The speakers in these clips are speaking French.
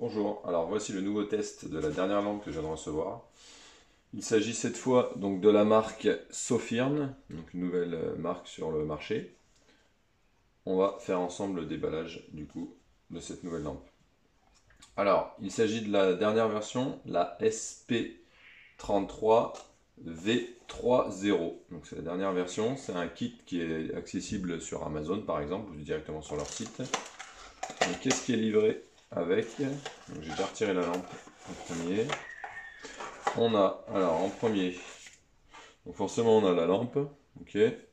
Bonjour, alors voici le nouveau test de la dernière lampe que je viens de recevoir. Il s'agit cette fois donc de la marque Sofirn, donc une nouvelle marque sur le marché. On va faire ensemble le déballage du coup de cette nouvelle lampe. Alors, il s'agit de la dernière version, la SP33 V30. Donc c'est la dernière version, c'est un kit qui est accessible sur Amazon par exemple, ou directement sur leur site. Donc qu'est-ce qui est livré avec? J'ai déjà retiré la lampe en premier. On a, alors en premier, donc forcément on a la lampe, ok. Elle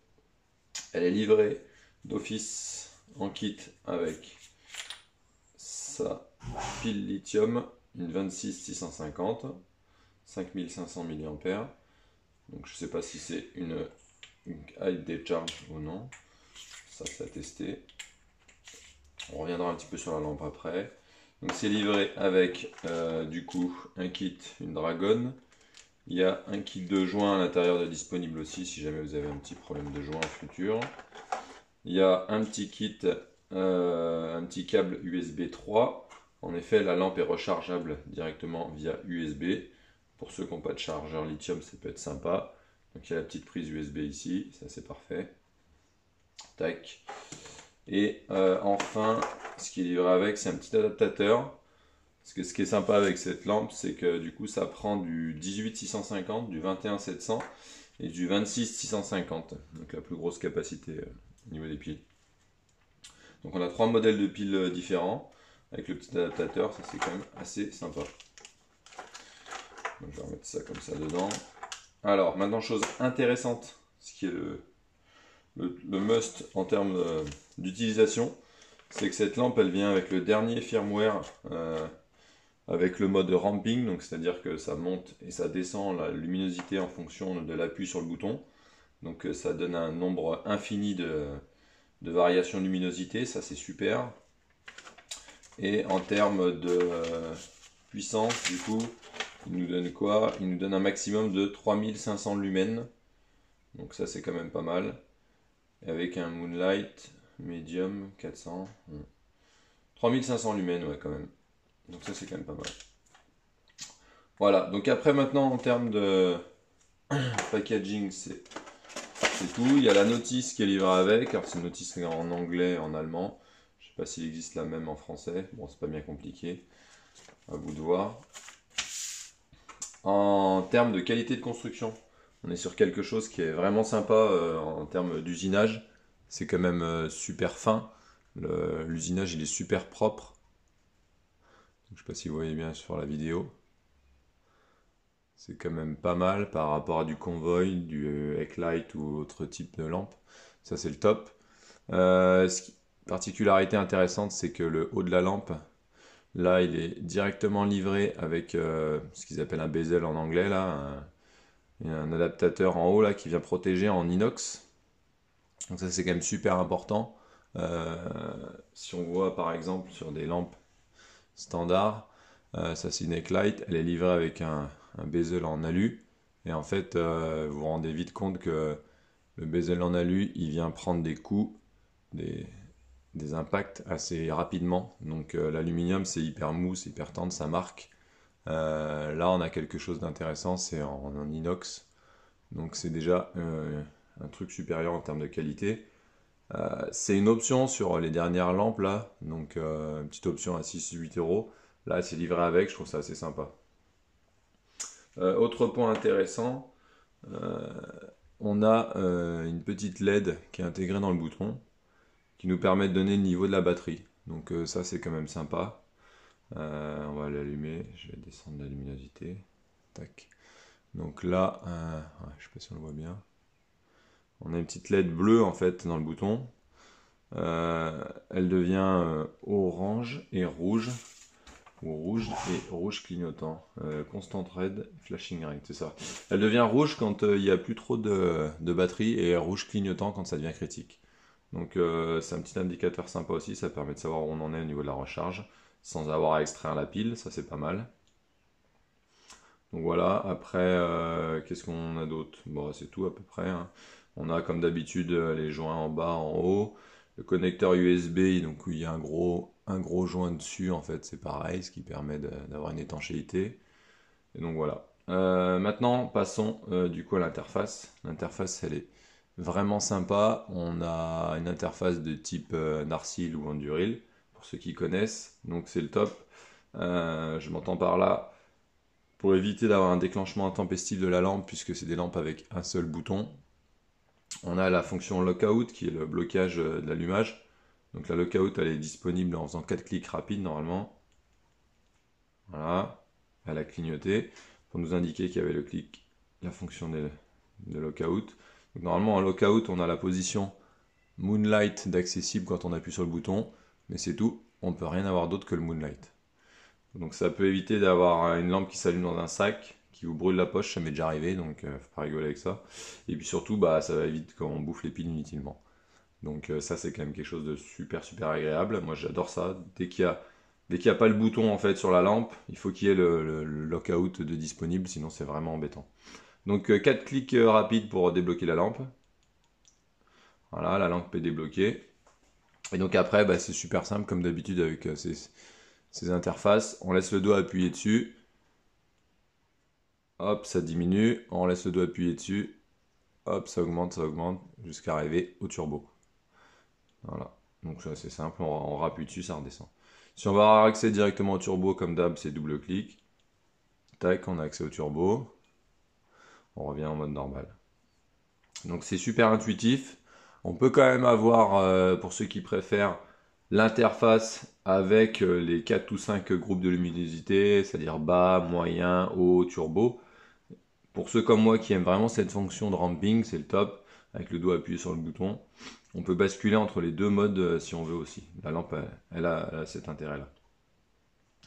est livrée d'office en kit avec sa pile lithium, une 26650, 5500 mAh. Donc je sais pas si c'est une high discharge ou non, ça c'est à tester. On reviendra un petit peu sur la lampe après. Donc c'est livré avec du coup un kit, une Dragon. Il y a un kit de joint à l'intérieur de disponible aussi si jamais vous avez un petit problème de joint futur. Il y a un petit kit, un petit câble USB 3. En effet, la lampe est rechargeable directement via USB. Pour ceux qui n'ont pas de chargeur lithium, ça peut être sympa. Donc il y a la petite prise USB ici, ça c'est parfait. Tac. Et enfin, ce qui est livré avec, c'est un petit adaptateur. Parce que ce qui est sympa avec cette lampe, c'est que du coup ça prend du 18650, du 21700 et du 26650. Donc la plus grosse capacité au niveau des piles. Donc on a trois modèles de piles différents avec le petit adaptateur, ça c'est quand même assez sympa. Donc je vais remettre ça comme ça dedans. Alors maintenant, chose intéressante, ce qui est le must en termes d'utilisation, c'est que cette lampe elle vient avec le dernier firmware avec le mode ramping, donc c'est-à-dire que ça monte et ça descend la luminosité en fonction de l'appui sur le bouton. Donc ça donne un nombre infini de variations de luminosité, ça c'est super. Et en termes de puissance, du coup, il nous donne quoi? Il nous donne un maximum de 3500 lumens. Donc ça c'est quand même pas mal. Avec un Moonlight Medium 400. 3500 lumens, ouais, quand même. Donc ça c'est quand même pas mal. Voilà, donc après maintenant en termes de packaging, c'est tout. Il y a la notice qui est livrée avec. Alors c'est une notice en anglais, en allemand. Je sais pas s'il existe la même en français. Bon, c'est pas bien compliqué. À vous de voir. En termes de qualité de construction, on est sur quelque chose qui est vraiment sympa en termes d'usinage. C'est quand même super fin. L'usinage il est super propre. Je ne sais pas si vous voyez bien sur la vidéo. C'est quand même pas mal par rapport à du Convoy, du Eklight ou autre type de lampe. Ça c'est le top. Particularité intéressante, c'est que le haut de la lampe, là, il est directement livré avec ce qu'ils appellent un bezel en anglais, là, un adaptateur en haut là qui vient protéger en inox. Donc ça c'est quand même super important. Euh, Si on voit par exemple sur des lampes standards, ça c'est une Eklight, elle est livrée avec un bezel en alu. Et en fait, vous vous rendez vite compte que le bezel en alu, il vient prendre des coups, des impacts assez rapidement. Donc l'aluminium, c'est hyper mou, c'est hyper tendre, ça marque. Là, on a quelque chose d'intéressant, c'est en inox. Donc c'est déjà un truc supérieur en termes de qualité. C'est une option sur les dernières lampes là, donc une petite option à 6-8 euros. Là, c'est livré avec, je trouve ça assez sympa. Autre point intéressant, euh, on a une petite LED qui est intégrée dans le bouton qui nous permet de donner le niveau de la batterie. Donc ça, c'est quand même sympa. On va l'allumer, je vais descendre la luminosité. Tac. Donc là, ouais, je sais pas si on le voit bien. On a une petite LED bleue en fait dans le bouton. Elle devient orange et rouge, ou rouge et rouge clignotant. Constant red, flashing red, c'est ça. Elle devient rouge quand il n'y a plus trop de batterie et rouge clignotant quand ça devient critique. Donc c'est un petit indicateur sympa aussi, ça permet de savoir où on en est au niveau de la recharge, sans avoir à extraire la pile, ça c'est pas mal. Donc voilà, après, qu'est-ce qu'on a d'autre? Bon, c'est tout à peu près, hein. On a comme d'habitude les joints en bas, en haut, le connecteur USB, donc où il y a un gros un gros joint dessus, en fait, c'est pareil, ce qui permet d'avoir une étanchéité. Et donc voilà. Maintenant, passons du coup à l'interface. L'interface, elle est vraiment sympa. On a une interface de type Narsil ou Anduril, pour ceux qui connaissent. Donc c'est le top. Je m'entends par là, pour éviter d'avoir un déclenchement intempestif de la lampe, puisque c'est des lampes avec un seul bouton. On a la fonction lockout, qui est le blocage de l'allumage. Donc la lockout, elle est disponible en faisant 4 clics rapides normalement. Voilà, elle a clignoté pour nous indiquer qu'il y avait le clic, la fonction de lockout. Donc normalement en lockout, on a la position Moonlight d'accessible quand on appuie sur le bouton, mais c'est tout, on ne peut rien avoir d'autre que le Moonlight. Donc ça peut éviter d'avoir une lampe qui s'allume dans un sac, qui vous brûle la poche, ça m'est déjà arrivé, donc faut pas rigoler avec ça. Et puis surtout, bah, ça va éviter quand on bouffe les piles inutilement. Donc ça c'est quand même quelque chose de super super agréable. Moi j'adore ça. Dès qu'il y a pas le bouton en fait sur la lampe, il faut qu'il y ait le lockout de disponible, sinon c'est vraiment embêtant. Donc 4 clics rapides pour débloquer la lampe. Voilà, la lampe est débloquée. Et donc après, bah, c'est super simple comme d'habitude avec ces interfaces. On laisse le doigt appuyé dessus. Hop, ça diminue. On laisse le doigt appuyé dessus. Hop, ça augmente jusqu'à arriver au turbo. Voilà, donc c'est assez simple, on rappuie dessus, ça redescend. Si on va avoir accès directement au turbo, comme d'hab, c'est double clic. Tac, on a accès au turbo. On revient en mode normal. Donc c'est super intuitif. On peut quand même avoir, pour ceux qui préfèrent, l'interface avec les 4 ou 5 groupes de luminosité, c'est-à-dire bas, moyen, haut, turbo. Pour ceux comme moi qui aiment vraiment cette fonction de ramping, c'est le top, avec le doigt appuyé sur le bouton. On peut basculer entre les deux modes si on veut aussi. La lampe, elle a cet intérêt-là.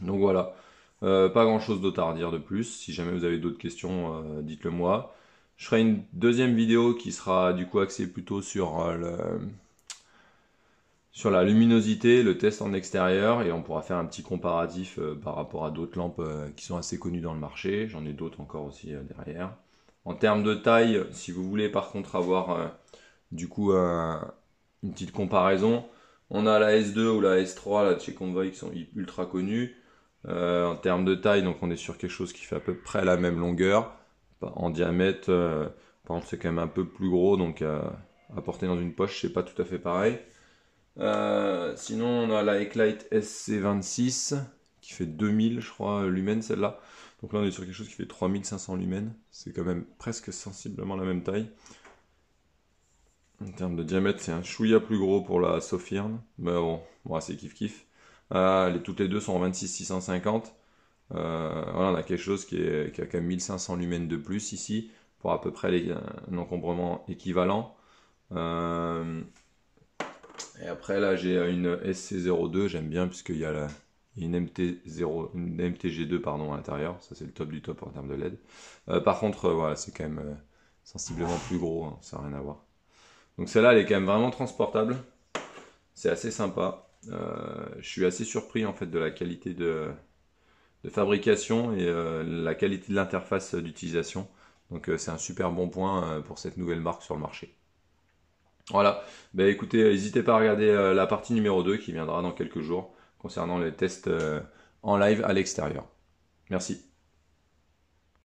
Donc voilà, pas grand-chose d'autre à redire de plus. Si jamais vous avez d'autres questions, dites-le moi. Je ferai une deuxième vidéo qui sera du coup axée plutôt sur la luminosité, le test en extérieur, et on pourra faire un petit comparatif par rapport à d'autres lampes qui sont assez connues dans le marché. J'en ai d'autres encore aussi derrière. En termes de taille, si vous voulez par contre avoir du coup une petite comparaison, on a la S2 ou la S3 là, de chez Convoy qui sont ultra connues. En termes de taille, donc on est sur quelque chose qui fait à peu près la même longueur. En diamètre, par exemple, c'est quand même un peu plus gros, donc à porter dans une poche, c'est pas tout à fait pareil. Sinon, on a la Eclite SC26 qui fait 2000, je crois, lumens celle-là. Donc là, on est sur quelque chose qui fait 3500 lumens. C'est quand même presque sensiblement la même taille. En termes de diamètre, c'est un chouïa plus gros pour la Sofirn. Mais bon, c'est kiff-kiff. Toutes les deux sont en 26650. Voilà, on a quelque chose qui a quand même 1500 lumens de plus ici, pour à peu près un encombrement équivalent. Et après là j'ai une SC02, j'aime bien puisqu'il y a une MTG2 pardon, à l'intérieur, ça c'est le top du top en termes de LED. Par contre voilà, c'est quand même sensiblement plus gros, hein, ça n'a rien à voir. Donc celle-là elle est quand même vraiment transportable, c'est assez sympa. Je suis assez surpris en fait de la qualité de fabrication et la qualité de l'interface d'utilisation. Donc c'est un super bon point pour cette nouvelle marque sur le marché. Voilà, bah, écoutez, n'hésitez pas à regarder la partie numéro 2 qui viendra dans quelques jours concernant les tests en live à l'extérieur. Merci.